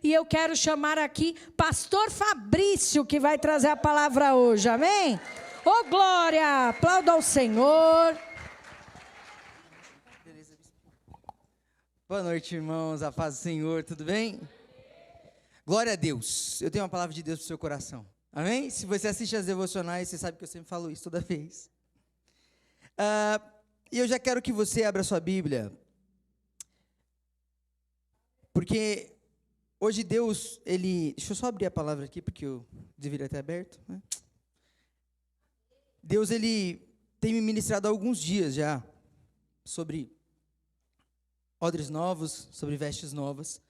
E eu quero chamar aqui Pastor Fabrício, que vai trazer a palavra hoje, amém? Ô glória, aplauda ao Senhor. Boa noite, irmãos, a paz do Senhor, tudo bem? Glória a Deus, eu tenho uma palavra de Deus para o seu coração, amém? Se você assiste as devocionais, você sabe que eu sempre falo isso toda vez. E eu já quero que você abra sua Bíblia, porque hoje Deus, deixa eu só abrir a palavra aqui, porque eu deveria ter aberto, né? Deus, Ele tem me ministrado há alguns dias já, sobre odres novos, sobre vestes novas,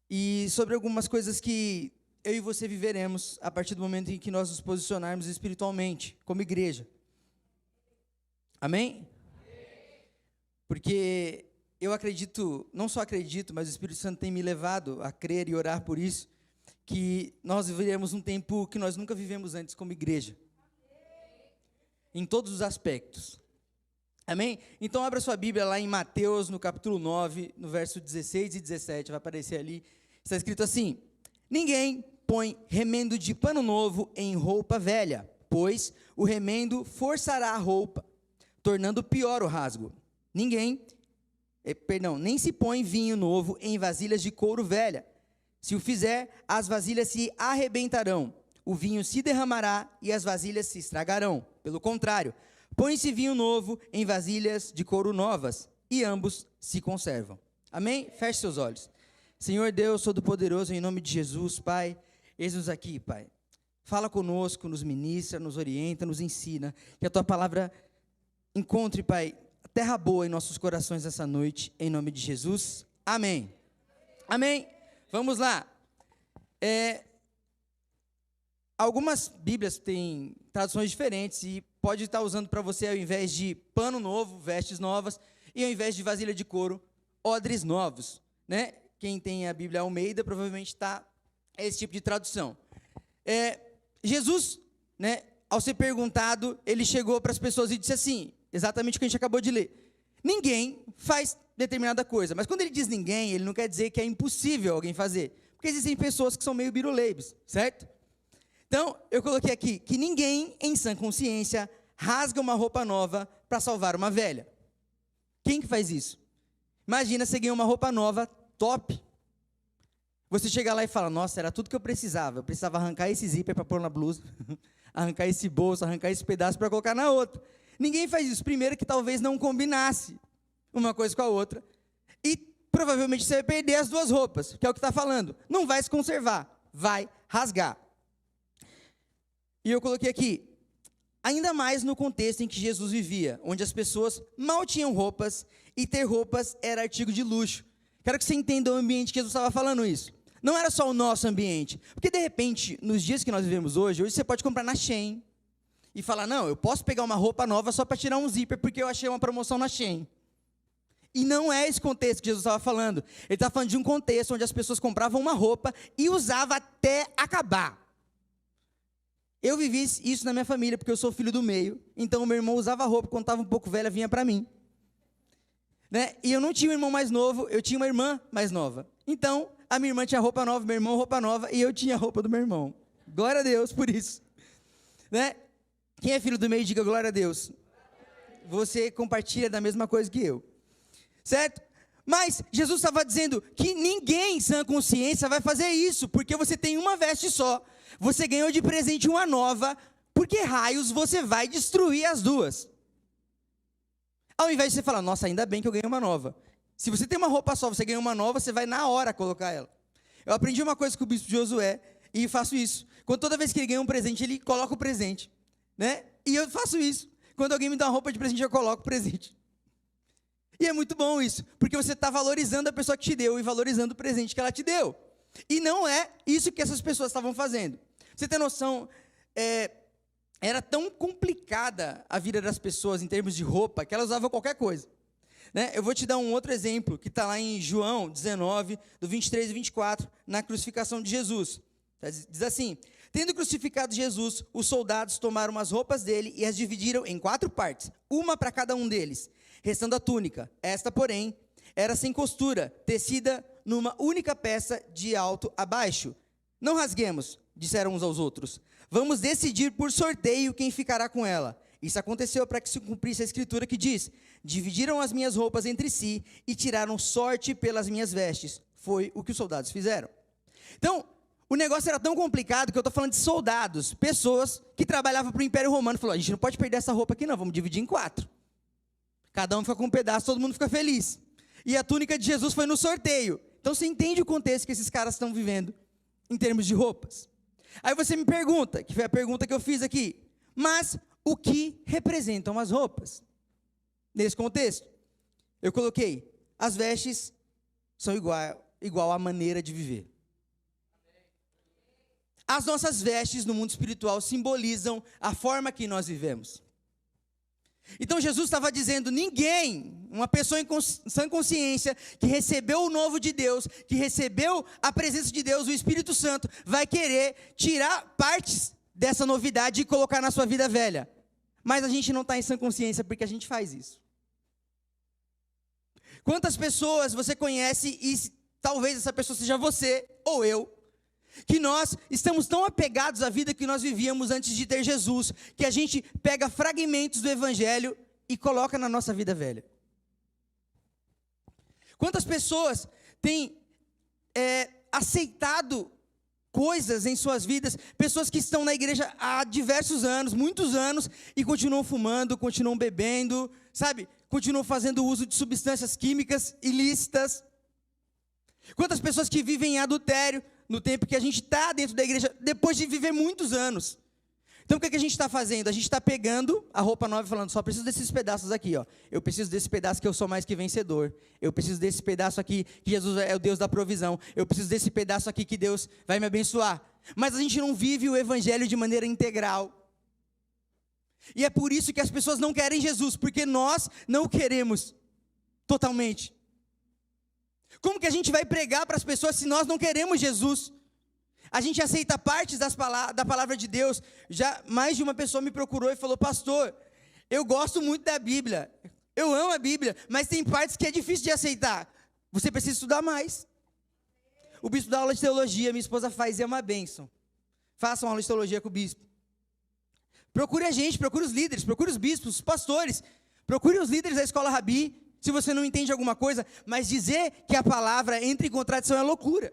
e sobre algumas coisas que eu e você viveremos, a partir do momento em que nós nos posicionarmos espiritualmente, como igreja, amém? Porque eu acredito, não só acredito, mas o Espírito Santo tem me levado a crer e orar por isso, que nós viveremos um tempo que nós nunca vivemos antes como igreja. Em todos os aspectos. Amém? Então abra sua Bíblia lá em Mateus, no capítulo 9, no verso 16 e 17, vai aparecer ali. Está escrito assim: ninguém põe remendo de pano novo em roupa velha, pois o remendo forçará a roupa, tornando pior o rasgo. Nem se põe vinho novo em vasilhas de couro velha. Se o fizer, as vasilhas se arrebentarão, o vinho se derramará e as vasilhas se estragarão. Pelo contrário, põe-se vinho novo em vasilhas de couro novas, e ambos se conservam. Amém? Feche seus olhos. Senhor Deus Todo-Poderoso, em nome de Jesus, Pai, eis-nos aqui, Pai. Fala conosco, nos ministra, nos orienta, nos ensina, que a Tua palavra encontre, Pai, terra boa em nossos corações essa noite, em nome de Jesus. Amém. Amém. Vamos lá. Algumas Bíblias têm traduções diferentes e pode estar usando para você, ao invés de pano novo, vestes novas, e ao invés de vasilha de couro, odres novos, né? Quem tem a Bíblia Almeida provavelmente está esse tipo de tradução. Jesus, né, ao ser perguntado, ele chegou para as pessoas e disse assim, exatamente o que a gente acabou de ler: ninguém faz determinada coisa. Mas quando ele diz ninguém, ele não quer dizer que é impossível alguém fazer, porque existem pessoas que são meio biruleibos, certo? Então, eu coloquei aqui que ninguém, em sã consciência, rasga uma roupa nova para salvar uma velha. Quem que faz isso? Imagina, você ganha uma roupa nova, top. Você chega lá e fala, nossa, era tudo que eu precisava arrancar esse zíper para pôr na blusa, arrancar esse bolso, arrancar esse pedaço para colocar na outra. Ninguém faz isso. Primeiro que talvez não combinasse uma coisa com a outra, e provavelmente você vai perder as duas roupas, que é o que está falando. Não vai se conservar, vai rasgar. E eu coloquei aqui, ainda mais no contexto em que Jesus vivia, onde as pessoas mal tinham roupas, e ter roupas era artigo de luxo. Quero que você entenda o ambiente que Jesus estava falando isso. Não era só o nosso ambiente, porque de repente, nos dias que nós vivemos hoje você pode comprar na Shein, e falar, não, eu posso pegar uma roupa nova só para tirar um zíper, porque eu achei uma promoção na Shein. E não é esse contexto que Jesus estava falando. Ele estava falando de um contexto onde as pessoas compravam uma roupa e usavam até acabar. Eu vivi isso na minha família, porque eu sou filho do meio. Então, o meu irmão usava roupa, quando estava um pouco velha, vinha para mim. Né? E eu não tinha um irmão mais novo, eu tinha uma irmã mais nova. Então, a minha irmã tinha roupa nova, meu irmão roupa nova, e eu tinha a roupa do meu irmão. Glória a Deus por isso. Né? Quem é filho do meio, diga glória a Deus. Você compartilha da mesma coisa que eu. Certo? Mas Jesus estava dizendo que ninguém em sã consciência vai fazer isso, porque você tem uma veste só. Você ganhou de presente uma nova, por que raios você vai destruir as duas? Ao invés de você falar, nossa, ainda bem que eu ganhei uma nova. Se você tem uma roupa só, você ganhou uma nova, você vai na hora colocar ela. Eu aprendi uma coisa com o bispo Josué, e faço isso. Toda vez que ele ganha um presente, ele coloca o presente. Né? E eu faço isso. Quando alguém me dá uma roupa de presente, eu coloco o presente. E é muito bom isso, porque você está valorizando a pessoa que te deu e valorizando o presente que ela te deu. E não é isso que essas pessoas estavam fazendo. Você tem noção, era tão complicada a vida das pessoas em termos de roupa, que elas usavam qualquer coisa. Né? Eu vou te dar um outro exemplo, que está lá em João 19, do 23 e 24, na crucificação de Jesus. Diz assim, tendo crucificado Jesus, os soldados tomaram as roupas dele e as dividiram em 4 partes, uma para cada um deles, restando a túnica. Esta, porém, era sem costura, tecida numa única peça de alto a baixo. Não rasguemos, disseram uns aos outros. Vamos decidir por sorteio quem ficará com ela. Isso aconteceu para que se cumprisse a escritura que diz: dividiram as minhas roupas entre si e tiraram sorte pelas minhas vestes. Foi o que os soldados fizeram. Então, o negócio era tão complicado que eu estou falando de soldados, pessoas que trabalhavam para o Império Romano. Falou: a gente não pode perder essa roupa aqui não, vamos dividir em 4. Cada um fica com um pedaço, todo mundo fica feliz. E a túnica de Jesus foi no sorteio. Então você entende o contexto que esses caras estão vivendo em termos de roupas. Aí você me pergunta, que foi a pergunta que eu fiz aqui, mas o que representam as roupas? Nesse contexto, eu coloquei: as vestes são igual à maneira de viver. As nossas vestes no mundo espiritual simbolizam a forma que nós vivemos. Então Jesus estava dizendo: ninguém, uma pessoa em sã consciência, que recebeu o novo de Deus, que recebeu a presença de Deus, o Espírito Santo, vai querer tirar partes dessa novidade e colocar na sua vida velha. Mas a gente não está em sã consciência porque a gente faz isso. Quantas pessoas você conhece, e talvez essa pessoa seja você ou eu, que nós estamos tão apegados à vida que nós vivíamos antes de ter Jesus, que a gente pega fragmentos do Evangelho e coloca na nossa vida velha. Quantas pessoas têm aceitado coisas em suas vidas, pessoas que estão na igreja há diversos anos, muitos anos, e continuam fumando, continuam bebendo, sabe? Continuam fazendo uso de substâncias químicas ilícitas. Quantas pessoas que vivem em adultério, no tempo que a gente está dentro da igreja, depois de viver muitos anos. Então o que a gente está fazendo? A gente está pegando a roupa nova e falando: só preciso desses pedaços aqui, ó. Eu preciso desse pedaço que eu sou mais que vencedor. Eu preciso desse pedaço aqui que Jesus é o Deus da provisão. Eu preciso desse pedaço aqui que Deus vai me abençoar. Mas a gente não vive o evangelho de maneira integral. E é por isso que as pessoas não querem Jesus, porque nós não o queremos totalmente. Como que a gente vai pregar para as pessoas se nós não queremos Jesus? A gente aceita partes da palavra de Deus. Já mais de uma pessoa me procurou e falou: pastor, eu gosto muito da Bíblia, eu amo a Bíblia, mas tem partes que é difícil de aceitar. Você precisa estudar mais. O bispo dá aula de teologia, minha esposa faz, é uma bênção. Façam aula de teologia com o bispo. Procure a gente, procure os líderes, procure os bispos, os pastores, procure os líderes da escola Rabi. Se você não entende alguma coisa, mas dizer que a palavra entra em contradição é loucura.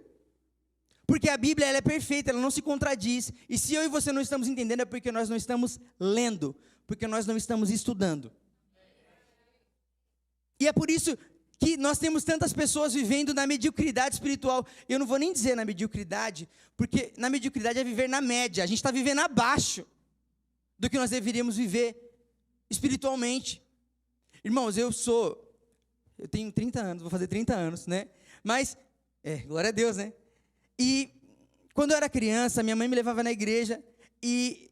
Porque a Bíblia, ela é perfeita, ela não se contradiz. E se eu e você não estamos entendendo, é porque nós não estamos lendo, porque nós não estamos estudando. E é por isso que nós temos tantas pessoas vivendo na mediocridade espiritual. Eu não vou nem dizer na mediocridade, porque na mediocridade é viver na média. A gente está vivendo abaixo do que nós deveríamos viver espiritualmente. Irmãos, eu tenho 30 anos, vou fazer 30 anos, né? Mas, glória a Deus, né? E quando eu era criança, minha mãe me levava na igreja e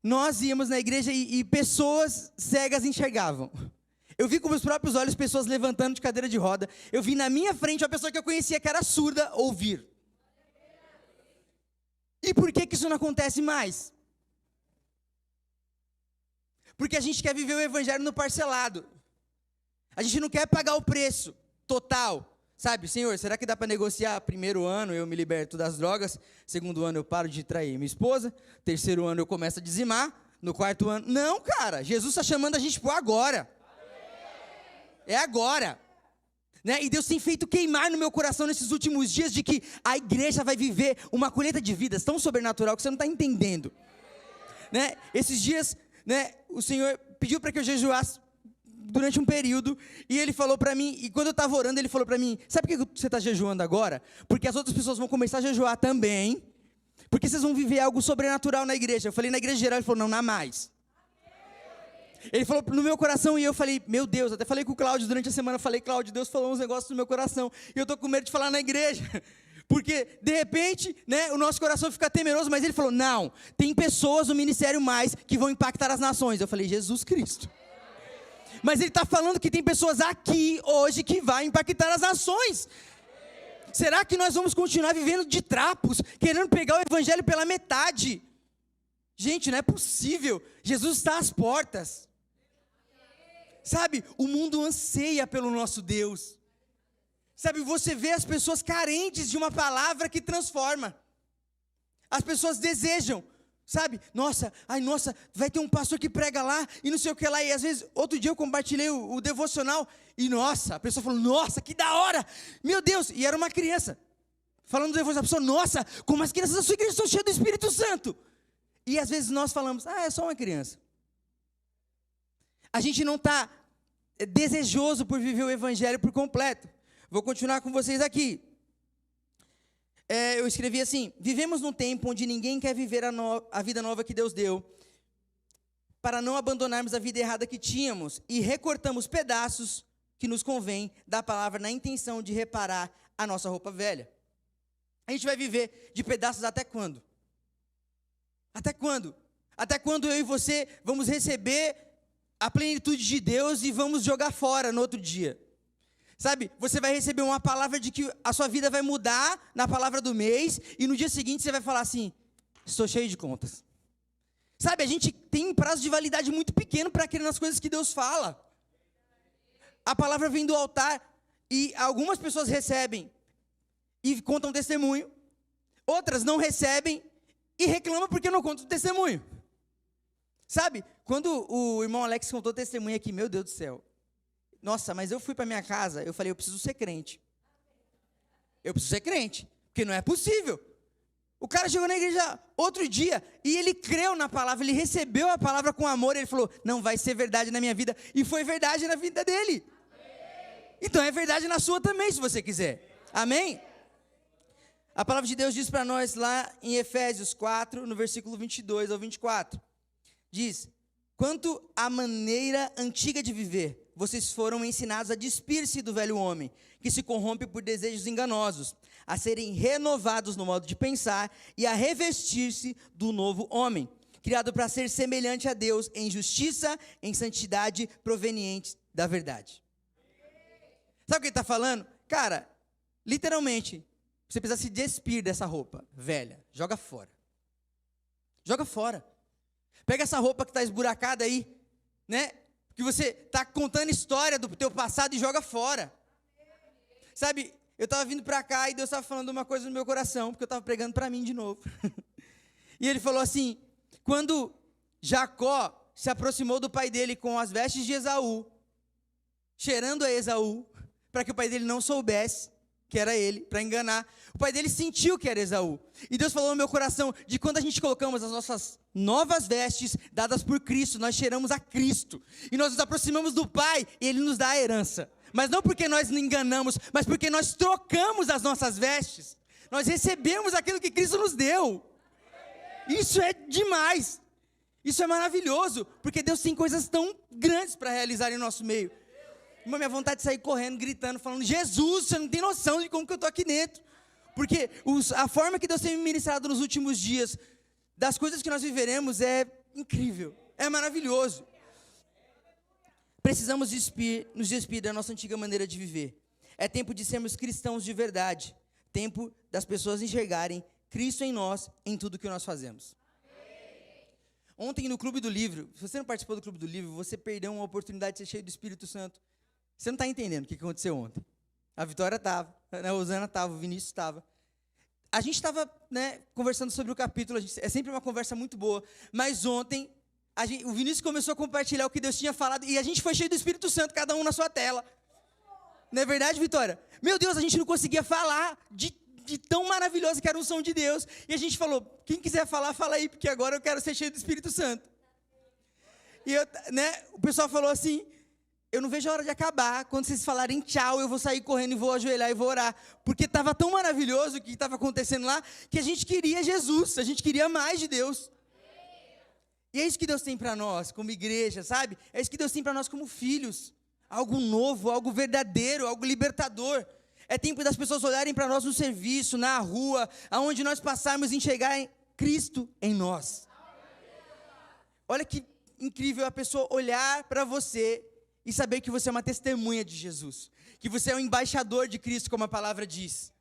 nós íamos na igreja e pessoas cegas enxergavam. Eu vi com meus próprios olhos pessoas levantando de cadeira de roda. Eu vi na minha frente uma pessoa que eu conhecia que era surda ouvir. E por que isso não acontece mais? Porque a gente quer viver o evangelho no parcelado. A gente não quer pagar o preço total. Sabe, Senhor, será que dá para negociar? Primeiro ano eu me liberto das drogas, segundo ano eu paro de trair minha esposa, terceiro ano eu começo a dizimar, no quarto ano... Não, cara, Jesus está chamando a gente por agora. É agora. Né? E Deus tem feito queimar no meu coração nesses últimos dias de que a igreja vai viver uma colheita de vidas tão sobrenatural que você não está entendendo. Né? Esses dias, né, o Senhor pediu para que eu jejuasse durante um período, e Ele falou para mim, e quando eu estava orando, Ele falou para mim: sabe por que você está jejuando agora? Porque as outras pessoas vão começar a jejuar também, porque vocês vão viver algo sobrenatural na igreja. Eu falei: na igreja geral? Ele falou: não há mais. Ele falou no meu coração, e eu falei: meu Deus, até falei com o Cláudio durante a semana, eu falei: Cláudio, Deus falou uns negócios no meu coração, e eu estou com medo de falar na igreja, porque de repente, né, o nosso coração fica temeroso, mas Ele falou: não, tem pessoas no ministério mais que vão impactar as nações. Eu falei: Jesus Cristo. Mas Ele está falando que tem pessoas aqui hoje que vai impactar as nações. Será que nós vamos continuar vivendo de trapos, querendo pegar o evangelho pela metade? Gente, não é possível. Jesus está às portas. Sabe, o mundo anseia pelo nosso Deus. Sabe, você vê as pessoas carentes de uma palavra que transforma. As pessoas desejam, sabe? Nossa, vai ter um pastor que prega lá e não sei o que lá. E às vezes, outro dia eu compartilhei o devocional e nossa, a pessoa falou, nossa, que da hora, meu Deus. E era uma criança, falando do devocional, a pessoa, nossa, como as crianças da sua igreja são cheias do Espírito Santo. E às vezes nós falamos, é só uma criança. A gente não está desejoso por viver o evangelho por completo. Vou continuar com vocês aqui. Eu escrevi assim: vivemos num tempo onde ninguém quer viver a vida nova que Deus deu, para não abandonarmos a vida errada que tínhamos, e recortamos pedaços que nos convém da palavra na intenção de reparar a nossa roupa velha. A gente vai viver de pedaços até quando? Até quando? Até quando eu e você vamos receber a plenitude de Deus e vamos jogar fora no outro dia? Sabe, você vai receber uma palavra de que a sua vida vai mudar na palavra do mês, e no dia seguinte você vai falar assim, estou cheio de contas. Sabe, a gente tem um prazo de validade muito pequeno para crer nas coisas que Deus fala. A palavra vem do altar, e algumas pessoas recebem e contam testemunho, outras não recebem e reclamam porque não contam testemunho. Sabe, quando o irmão Alex contou testemunho aqui, meu Deus do céu, nossa, mas eu fui para minha casa, eu falei, eu preciso ser crente. Eu preciso ser crente, porque não é possível. O cara chegou na igreja outro dia, e ele creu na palavra, ele recebeu a palavra com amor, ele falou, não, vai ser verdade na minha vida, e foi verdade na vida dele. Então é verdade na sua também, se você quiser. Amém? A palavra de Deus diz para nós lá em Efésios 4, no versículo 22 ao 24. Diz, quanto à maneira antiga de viver, vocês foram ensinados a despir-se do velho homem, que se corrompe por desejos enganosos, a serem renovados no modo de pensar e a revestir-se do novo homem, criado para ser semelhante a Deus em justiça, em santidade provenientes da verdade. Sabe o que ele está falando? Cara, literalmente, você precisa se despir dessa roupa velha, joga fora. Joga fora. Pega essa roupa que está esburacada aí, né? Que você está contando história do teu passado e joga fora. Sabe, eu estava vindo para cá e Deus estava falando uma coisa no meu coração, porque eu estava pregando para mim de novo. E ele falou assim, quando Jacó se aproximou do pai dele com as vestes de Esaú, cheirando a Esaú, para que o pai dele não soubesse que era ele, para enganar, o pai dele sentiu que era Esaú. E Deus falou no meu coração, de quando a gente colocamos as nossas novas vestes, dadas por Cristo, nós cheiramos a Cristo, e nós nos aproximamos do Pai, e Ele nos dá a herança, mas não porque nós nos enganamos, mas porque nós trocamos as nossas vestes, nós recebemos aquilo que Cristo nos deu. Isso é demais, isso é maravilhoso, porque Deus tem coisas tão grandes para realizar em nosso meio. Minha vontade de sair correndo, gritando, falando, Jesus, você não tem noção de como que eu estou aqui dentro, porque a forma que Deus tem me ministrado nos últimos dias, das coisas que nós viveremos, é incrível, é maravilhoso. Precisamos nos despir da nossa antiga maneira de viver. É tempo de sermos cristãos de verdade, tempo das pessoas enxergarem Cristo em nós, em tudo que nós fazemos. Ontem no Clube do Livro, se você não participou do Clube do Livro, você perdeu uma oportunidade de ser cheio do Espírito Santo. Você não está entendendo o que aconteceu ontem. A Vitória estava, a Rosana estava, o Vinícius estava. A gente estava, conversando sobre o capítulo, é sempre uma conversa muito boa, mas ontem, o Vinícius começou a compartilhar o que Deus tinha falado, e a gente foi cheio do Espírito Santo, cada um na sua tela. Não é verdade, Vitória? Meu Deus, a gente não conseguia falar de tão maravilhosa que era o som de Deus, e a gente falou, quem quiser falar, fala aí, porque agora eu quero ser cheio do Espírito Santo. E o pessoal falou assim, eu não vejo a hora de acabar, quando vocês falarem tchau, eu vou sair correndo e vou ajoelhar e vou orar, porque estava tão maravilhoso o que estava acontecendo lá, que a gente queria Jesus, a gente queria mais de Deus. E é isso que Deus tem para nós, como igreja, sabe? É isso que Deus tem para nós como filhos, algo novo, algo verdadeiro, algo libertador. É tempo das pessoas olharem para nós no serviço, na rua, aonde nós passarmos e enxergarem Cristo em nós. Olha que incrível a pessoa olhar para você e saber que você é uma testemunha de Jesus, que você é um embaixador de Cristo, como a palavra diz.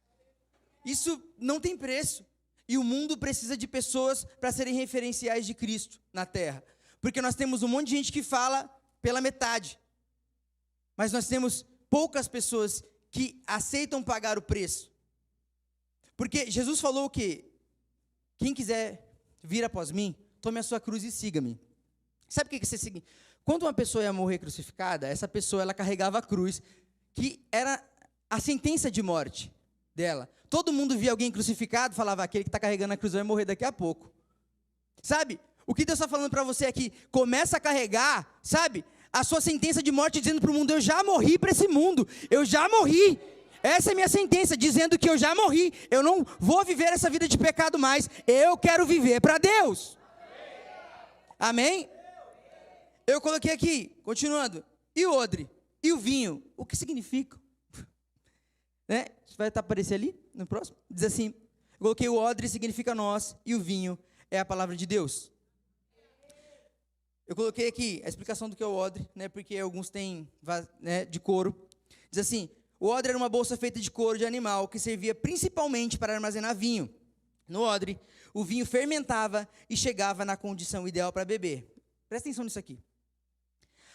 Isso não tem preço, e o mundo precisa de pessoas para serem referenciais de Cristo na terra, porque nós temos um monte de gente que fala pela metade, mas nós temos poucas pessoas que aceitam pagar o preço. Porque Jesus falou que quem quiser vir após mim, tome a sua cruz e siga-me. Sabe o que isso significa? Quando uma pessoa ia morrer crucificada, essa pessoa ela carregava a cruz, que era a sentença de morte dela. Todo mundo via alguém crucificado, falava, aquele que está carregando a cruz vai morrer daqui a pouco. Sabe? O que Deus está falando para você é que começa a carregar, sabe? A sua sentença de morte dizendo para o mundo, eu já morri para esse mundo, eu já morri. Essa é a minha sentença, dizendo que eu já morri, eu não vou viver essa vida de pecado mais, eu quero viver para Deus. Amém? Eu coloquei aqui, continuando, e o odre, e o vinho, o que significam? Né? Vai aparecer ali, no próximo, diz assim, eu coloquei o odre significa nós, e o vinho é a palavra de Deus. Eu coloquei aqui a explicação do que é o odre, né, porque alguns têm, né, de couro, diz assim, o odre era uma bolsa feita de couro de animal, que servia principalmente para armazenar vinho. No odre, o vinho fermentava e chegava na condição ideal para beber. Presta atenção nisso aqui.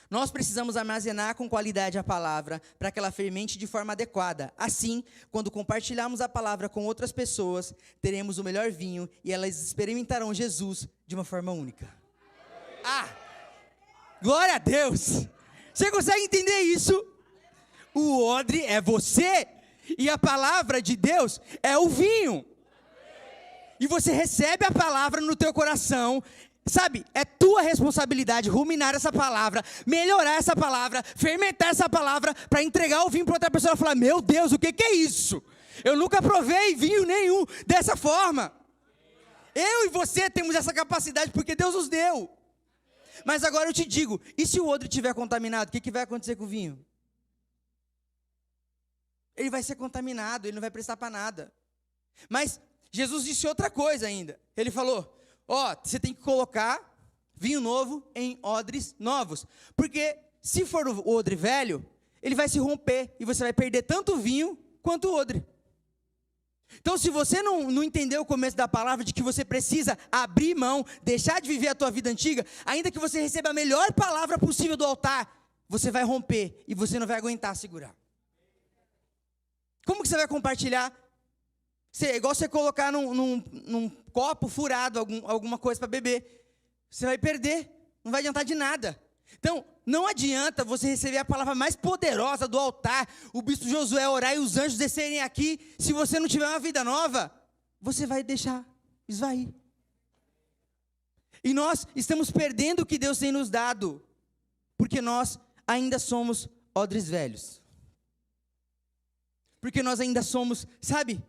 Nós precisamos armazenar com qualidade a palavra para que ela fermente de forma adequada. Assim, quando compartilharmos a palavra com outras pessoas, teremos o melhor vinho e elas experimentarão Jesus de uma forma única. Ah! Glória a Deus! Você consegue entender isso? O odre é você e a palavra de Deus é o vinho. E você recebe a palavra no teu coração. Sabe, é tua responsabilidade ruminar essa palavra, melhorar essa palavra, fermentar essa palavra, para entregar o vinho para outra pessoa e falar, meu Deus, o que é isso? Eu nunca provei vinho nenhum dessa forma. Eu e você temos essa capacidade porque Deus nos deu. Mas agora eu te digo, e se o odre estiver contaminado, o que vai acontecer com o vinho? Ele vai ser contaminado, ele não vai prestar para nada. Mas Jesus disse outra coisa ainda. Ele falou, você tem que colocar vinho novo em odres novos. Porque se for o odre velho, ele vai se romper e você vai perder tanto o vinho quanto o odre. Então, se você não entendeu o começo da palavra de que você precisa abrir mão, deixar de viver a tua vida antiga, ainda que você receba a melhor palavra possível do altar, você vai romper e você não vai aguentar segurar. Como que você vai compartilhar? É igual você colocar num copo furado alguma coisa para beber. Você vai perder, não vai adiantar de nada. Então, não adianta você receber a palavra mais poderosa do altar, o bispo Josué orar e os anjos descerem aqui, se você não tiver uma vida nova, você vai deixar esvair. E nós estamos perdendo o que Deus tem nos dado, porque nós ainda somos odres velhos. Porque nós ainda somos, sabe,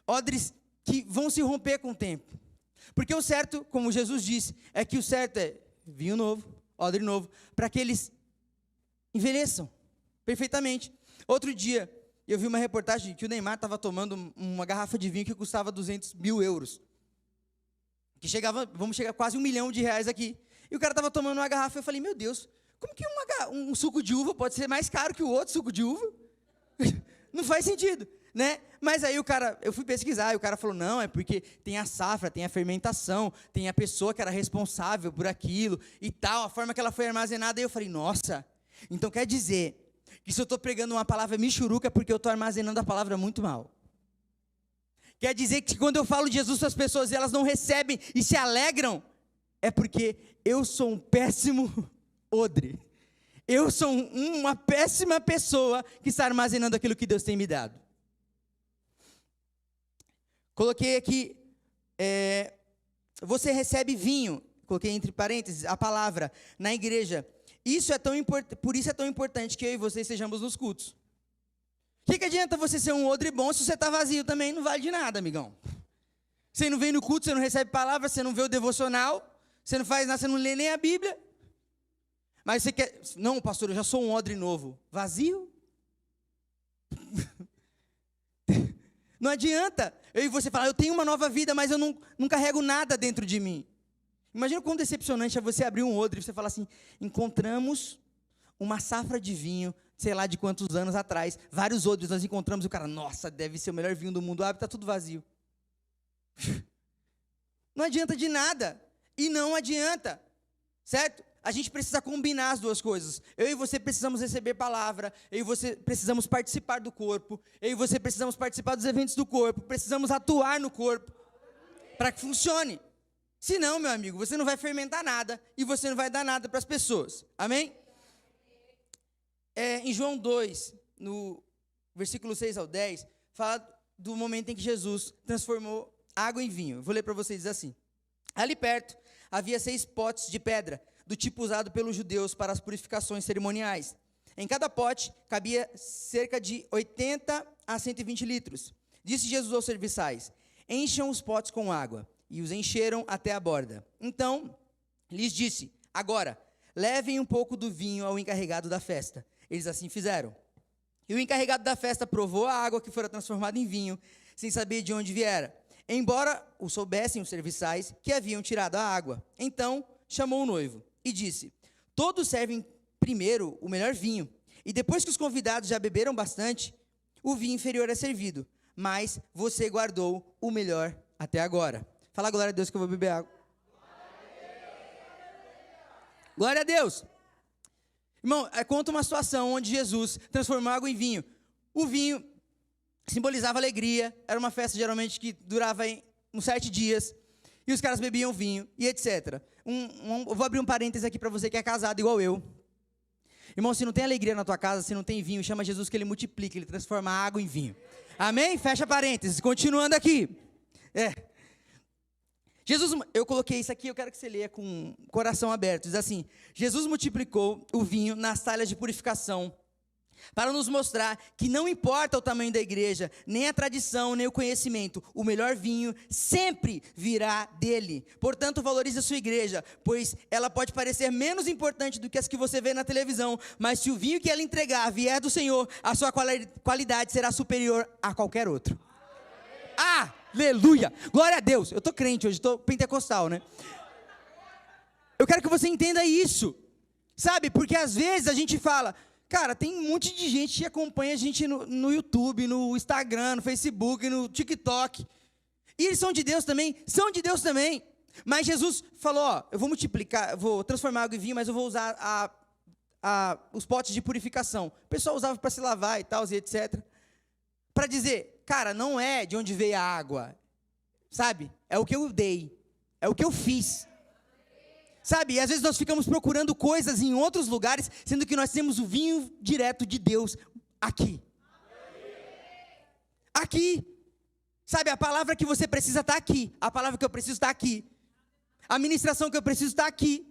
odres que vão se romper com o tempo. Porque o certo, como Jesus disse, é que o certo é vinho novo, odre novo, para que eles envelheçam perfeitamente. Outro dia, eu vi uma reportagem que o Neymar estava tomando uma garrafa de vinho que custava 200 mil euros. Que vamos chegar a quase R$1 milhão aqui. E o cara estava tomando uma garrafa, eu falei, meu Deus, como que um suco de uva pode ser mais caro que o outro suco de uva? Não faz sentido, né? Mas aí eu fui pesquisar, e o cara falou, não, é porque tem a safra, tem a fermentação, tem a pessoa que era responsável por aquilo e tal, a forma que ela foi armazenada. Aí eu falei, nossa, então quer dizer que se eu estou pregando uma palavra michuruca é porque eu estou armazenando a palavra muito mal. Quer dizer que quando eu falo de Jesus para as pessoas e elas não recebem e se alegram, é porque eu sou um péssimo odre. Eu sou uma péssima pessoa que está armazenando aquilo que Deus tem me dado. Coloquei aqui, você recebe vinho, coloquei entre parênteses, a palavra, na igreja. Por isso é tão importante que eu e você estejamos nos cultos. O que adianta você ser um odre bom se você está vazio também? Não vale de nada, amigão. Você não vem no culto, você não recebe palavra, você não vê o devocional, você não faz nada, você não lê nem a Bíblia. Mas você quer, não, pastor, eu já sou um odre novo. Vazio? Não adianta. Eu e você falar, eu tenho uma nova vida, mas eu não carrego nada dentro de mim. Imagina quão decepcionante é você abrir um odre e você falar assim, encontramos uma safra de vinho, sei lá de quantos anos atrás, vários odres nós encontramos, e o cara, nossa, deve ser o melhor vinho do mundo, abre, está tudo vazio. Não adianta de nada. E não adianta, certo? a gente precisa combinar as duas coisas. Eu e você precisamos receber palavra, eu e você precisamos participar do corpo, eu e você precisamos participar dos eventos do corpo, precisamos atuar no corpo para que funcione. Senão, meu amigo, você não vai fermentar nada e você não vai dar nada para as pessoas. Amém? Em João 2, no versículo 6 ao 10, fala do momento em que Jesus transformou água em vinho. Vou ler para vocês assim. Ali perto havia 6 potes de pedra, do tipo usado pelos judeus para as purificações cerimoniais. Em cada pote cabia cerca de 80 a 120 litros. Disse Jesus aos serviçais: encham os potes com água. E os encheram até a borda. Então lhes disse: agora, levem um pouco do vinho ao encarregado da festa. Eles assim fizeram. E o encarregado da festa provou a água que fora transformada em vinho, sem saber de onde viera, embora o soubessem os serviçais que haviam tirado a água. Então chamou o noivo e disse: todos servem primeiro o melhor vinho, e depois que os convidados já beberam bastante, o vinho inferior é servido, mas você guardou o melhor até agora. Fala glória a Deus que eu vou beber água. Glória a Deus. Irmão, conta uma situação onde Jesus transformou água em vinho. O vinho simbolizava alegria, era uma festa geralmente que durava uns 7 dias, e os caras bebiam vinho, e etc. Eu vou abrir um parênteses aqui para você que é casado igual eu. Irmão, se não tem alegria na tua casa, se não tem vinho, chama Jesus que ele multiplica, ele transforma a água em vinho. Amém? Fecha parênteses, continuando aqui. Jesus, eu coloquei isso aqui, eu quero que você leia com o coração aberto. Diz assim: Jesus multiplicou o vinho nas talhas de purificação, para nos mostrar que não importa o tamanho da igreja, nem a tradição, nem o conhecimento, o melhor vinho sempre virá dele. Portanto, valorize a sua igreja, pois ela pode parecer menos importante do que as que você vê na televisão, mas se o vinho que ela entregar vier do Senhor, a sua qualidade será superior a qualquer outro. Aleluia! Glória a Deus! Eu estou crente hoje, estou pentecostal, né? Eu quero que você entenda isso, sabe? Porque às vezes a gente fala, cara, tem um monte de gente que acompanha a gente no YouTube, no Instagram, no Facebook, no TikTok. E eles são de Deus também? São de Deus também. Mas Jesus falou, eu vou multiplicar, vou transformar água em vinho, mas eu vou usar os potes de purificação. O pessoal usava para se lavar e tal, e etc. Para dizer, cara, não é de onde veio a água, sabe? É o que eu dei, é o que eu fiz. Sabe, e às vezes nós ficamos procurando coisas em outros lugares, sendo que nós temos o vinho direto de Deus aqui. Aqui. Sabe, a palavra que você precisa está aqui. A palavra que eu preciso está aqui. A ministração que eu preciso está aqui.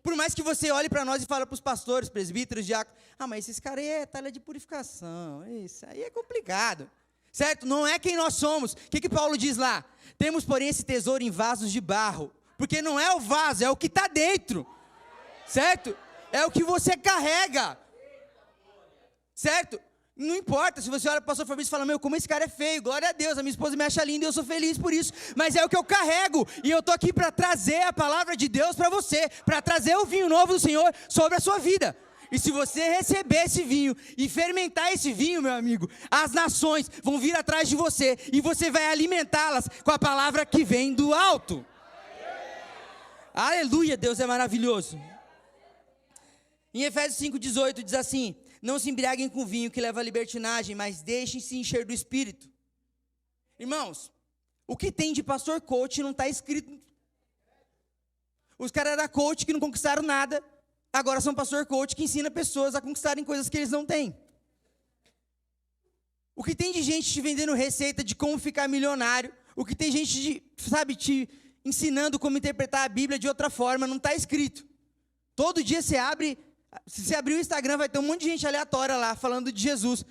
Por mais que você olhe para nós e fale para os pastores, presbíteros, diáconos, mas esses caras aí é talha de purificação, isso aí é complicado. Certo? Não é quem nós somos. O que Paulo diz lá? Temos, porém, esse tesouro em vasos de barro. Porque não é o vaso, é o que está dentro. Certo? É o que você carrega. Certo? Não importa, se você olha para o pastor Fabrício e fala, como esse cara é feio, glória a Deus, a minha esposa me acha linda e eu sou feliz por isso. Mas é o que eu carrego, e eu estou aqui para trazer a palavra de Deus para você, para trazer o vinho novo do Senhor sobre a sua vida. E se você receber esse vinho e fermentar esse vinho, meu amigo, as nações vão vir atrás de você, e você vai alimentá-las com a palavra que vem do alto. Aleluia, Deus é maravilhoso. Em Efésios 5,18 diz assim: não se embriaguem com vinho que leva à libertinagem, mas deixem-se encher do Espírito. Irmãos, o que tem de pastor coach não está escrito. Os caras eram coach que não conquistaram nada, agora são pastor coach que ensina pessoas a conquistarem coisas que eles não têm. O que tem de gente te vendendo receita de como ficar milionário, o que tem gente te ensinando como interpretar a Bíblia de outra forma, não está escrito. Todo dia você abre, se você abrir o Instagram, vai ter um monte de gente aleatória lá, falando de Jesus.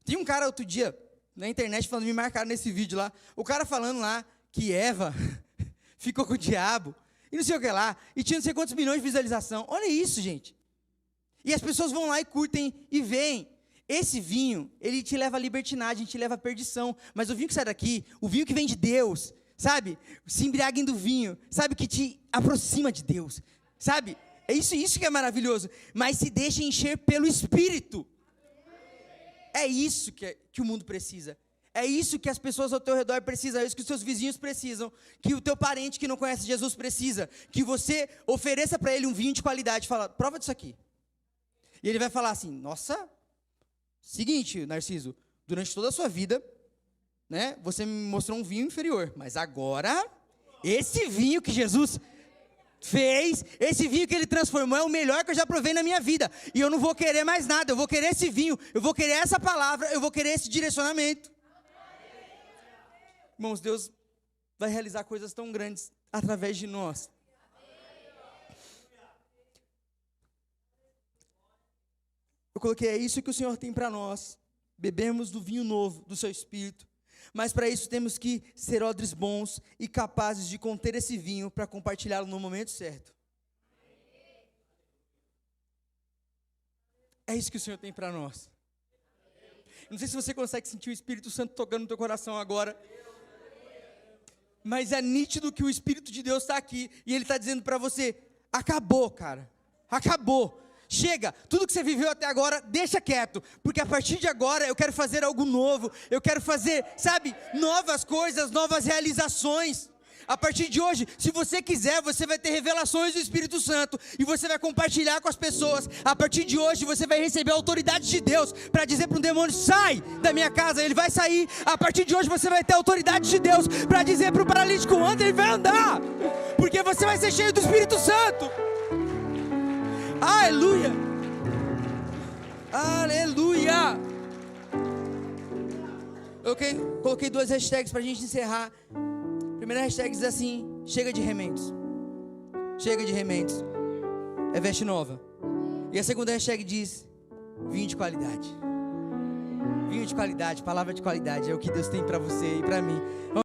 Tem um cara outro dia, na internet, falando, me marcaram nesse vídeo lá, o cara falando lá que Eva ficou com o diabo, e não sei o que lá, e tinha não sei quantos milhões de visualização. Olha isso, gente. E as pessoas vão lá e curtem e veem. Esse vinho, ele te leva à libertinagem, te leva à perdição. Mas o vinho que sai daqui, o vinho que vem de Deus, sabe? Se embriaguem do vinho, sabe? Que te aproxima de Deus, sabe? É isso que é maravilhoso. Mas se deixa encher pelo Espírito. É isso que o mundo precisa. É isso que as pessoas ao teu redor precisam, é isso que os seus vizinhos precisam, que o teu parente que não conhece Jesus precisa, que você ofereça para ele um vinho de qualidade, fala, prova disso aqui. E ele vai falar assim, nossa, seguinte, Narciso, durante toda a sua vida, né, você me mostrou um vinho inferior, mas agora, esse vinho que Jesus fez, esse vinho que ele transformou é o melhor que eu já provei na minha vida, e eu não vou querer mais nada, eu vou querer esse vinho, eu vou querer essa palavra, eu vou querer esse direcionamento. Irmãos, Deus vai realizar coisas tão grandes através de nós. Eu coloquei, é isso que o Senhor tem para nós. Bebemos do vinho novo, do seu Espírito. Mas para isso temos que ser odres bons e capazes de conter esse vinho para compartilhá-lo no momento certo. É isso que o Senhor tem para nós. Não sei se você consegue sentir o Espírito Santo tocando no teu coração agora. Mas é nítido que o Espírito de Deus está aqui. E Ele está dizendo para você, acabou, cara. Acabou. Chega, tudo que você viveu até agora, deixa quieto, porque a partir de agora eu quero fazer algo novo, eu quero fazer, sabe, novas coisas, novas realizações. A partir de hoje, se você quiser, você vai ter revelações do Espírito Santo, e você vai compartilhar com as pessoas. A partir de hoje, você vai receber a autoridade de Deus, para dizer para um demônio, sai da minha casa, ele vai sair. A partir de hoje, você vai ter a autoridade de Deus, para dizer para o paralítico, anda, ele vai andar, porque você vai ser cheio do Espírito Santo. Aleluia! Aleluia! Eu coloquei 2 hashtags para a gente encerrar. A primeira hashtag diz assim, chega de remendos. Chega de remendos. É veste nova. E a segunda hashtag diz, vinho de qualidade. Vinho de qualidade, palavra de qualidade. É o que Deus tem para você e para mim.